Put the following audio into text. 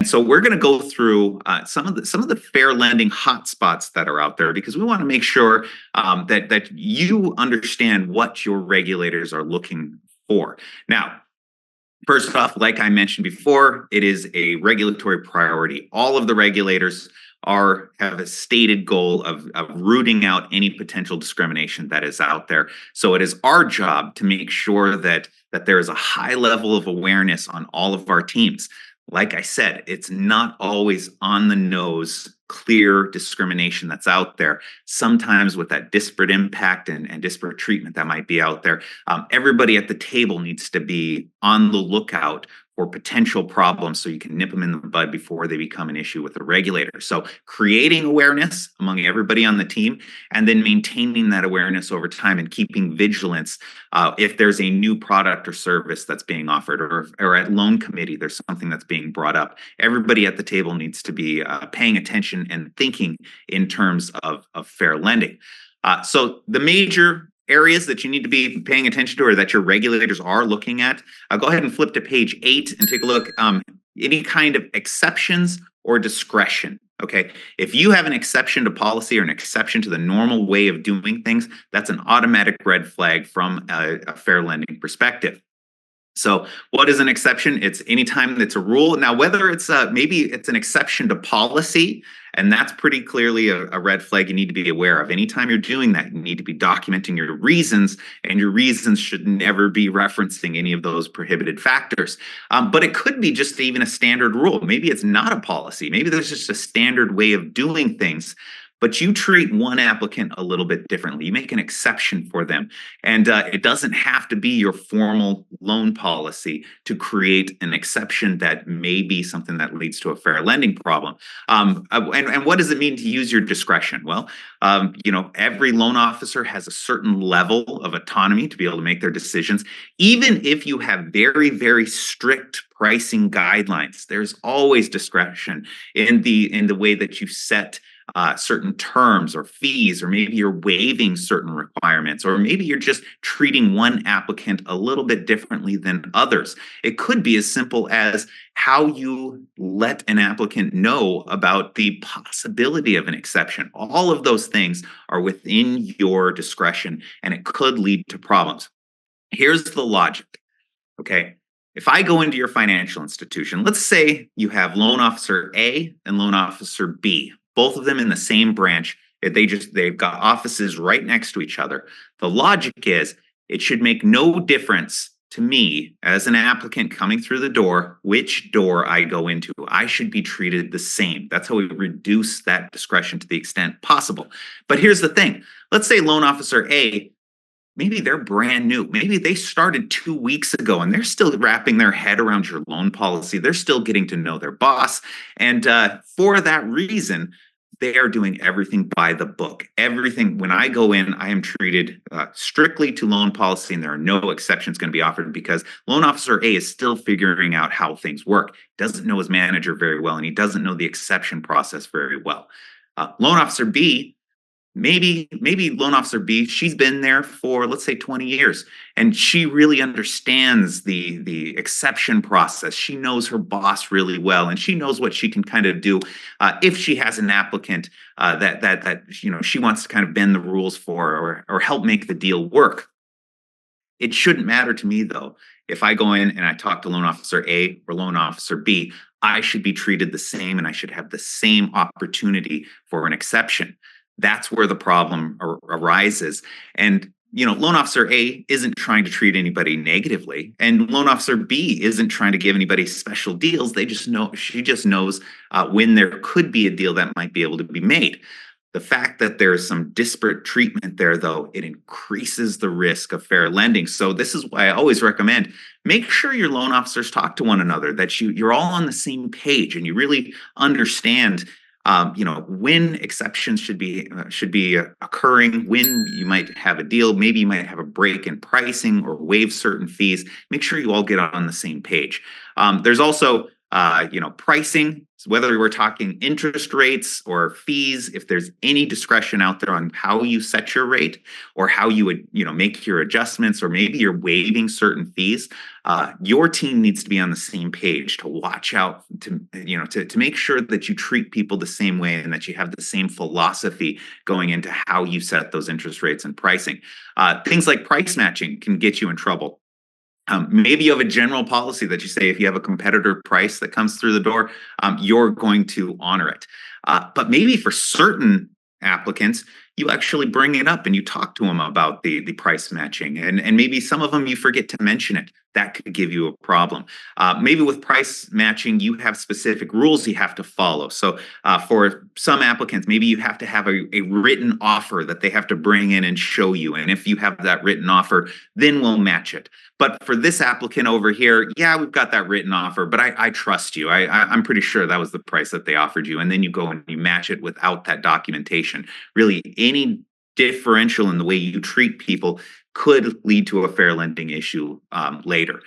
so we're going to go through some of the fair lending hotspots that are out there because we want to make sure that you understand what your regulators are looking for. Now, first off, like I mentioned before, it is a regulatory priority. All of the regulators have a stated goal of rooting out any potential discrimination that is out there. So it is our job to make sure that there is a high level of awareness on all of our teams. Like I said, it's not always on the nose, clear discrimination that's out there. Sometimes with that disparate impact and disparate treatment that might be out there, everybody at the table needs to be on the lookout for potential problems so you can nip them in the bud before they become an issue with the regulator. So creating awareness among everybody on the team and then maintaining that awareness over time and keeping vigilance if there's a new product or service that's being offered or at loan committee, there's something that's being brought up. Everybody at the table needs to be paying attention and thinking in terms of fair lending. So the major areas that you need to be paying attention to or that your regulators are looking at, go ahead and flip to page 8 and take a look. Any kind of exceptions or discretion. Okay, if you have an exception to policy or an exception to the normal way of doing things, that's an automatic red flag from a fair lending perspective. So what is an exception? It's anytime it's a rule. Now, whether it's maybe it's an exception to policy, and that's pretty clearly a red flag you need to be aware of. Anytime you're doing that, you need to be documenting your reasons, and your reasons should never be referencing any of those prohibited factors. But it could be just even a standard rule. Maybe it's not a policy. Maybe there's just a standard way of doing things. But you treat one applicant a little bit differently. You make an exception for them. And it doesn't have to be your formal loan policy to create an exception that may be something that leads to a fair lending problem. And what does it mean to use your discretion? Well, every loan officer has a certain level of autonomy to be able to make their decisions. Even if you have very, very strict pricing guidelines, there's always discretion in the way that you set certain terms or fees, or maybe you're waiving certain requirements, or maybe you're just treating one applicant a little bit differently than others. It could be as simple as how you let an applicant know about the possibility of an exception. All of those things are within your discretion, and it could lead to problems. Here's the logic, okay? If I go into your financial institution, let's say you have loan officer A and loan officer B, both of them in the same branch. They've got offices right next to each other. The logic is it should make no difference to me as an applicant coming through the door, which door I go into. I should be treated the same. That's how we reduce that discretion to the extent possible. But here's the thing. Let's say loan officer A, maybe they're brand new. Maybe they started 2 weeks ago and they're still wrapping their head around your loan policy. They're still getting to know their boss. And for that reason, they are doing everything by the book. Everything, when I go in, I am treated strictly to loan policy, and there are no exceptions going to be offered because loan officer A is still figuring out how things work. Doesn't know his manager very well, and he doesn't know the exception process very well. Loan officer B, maybe loan officer B, she's been there for, let's say, 20 years, and she really understands the exception process. She knows her boss really well, and she knows what she can kind of do if she has an applicant that she wants to kind of bend the rules for or help make the deal work. It shouldn't matter to me, though. If I go in and I talk to loan officer A or loan officer B, I should be treated the same, and I should have the same opportunity for an exception. That's where the problem arises. And, loan officer A isn't trying to treat anybody negatively, and loan officer B isn't trying to give anybody special deals. She just knows when there could be a deal that might be able to be made. The fact that there is some disparate treatment there, though, it increases the risk of fair lending. So this is why I always recommend make sure your loan officers talk to one another, that you're all on the same page and you really understand when exceptions should be occurring, when you might have a deal, maybe you might have a break in pricing or waive certain fees. Make sure you all get on the same page. There's also Pricing, whether we're talking interest rates or fees, if there's any discretion out there on how you set your rate or how you would, make your adjustments, or maybe you're waiving certain fees, your team needs to be on the same page to watch out to make sure that you treat people the same way and that you have the same philosophy going into how you set those interest rates and pricing. Things like price matching can get you in trouble. Maybe you have a general policy that you say if you have a competitor price that comes through the door, you're going to honor it. But maybe for certain applicants, you actually bring it up and you talk to them about the price matching, and maybe some of them you forget to mention it. That could give you a problem. Maybe with price matching, you have specific rules you have to follow. So for some applicants, maybe you have to have a written offer that they have to bring in and show you. And if you have that written offer, then we'll match it. But for this applicant over here, yeah, we've got that written offer, but I trust you. I'm pretty sure that was the price that they offered you. And then you go and you match it without that documentation. Really, any differential in the way you treat people could lead to a fair lending issue later.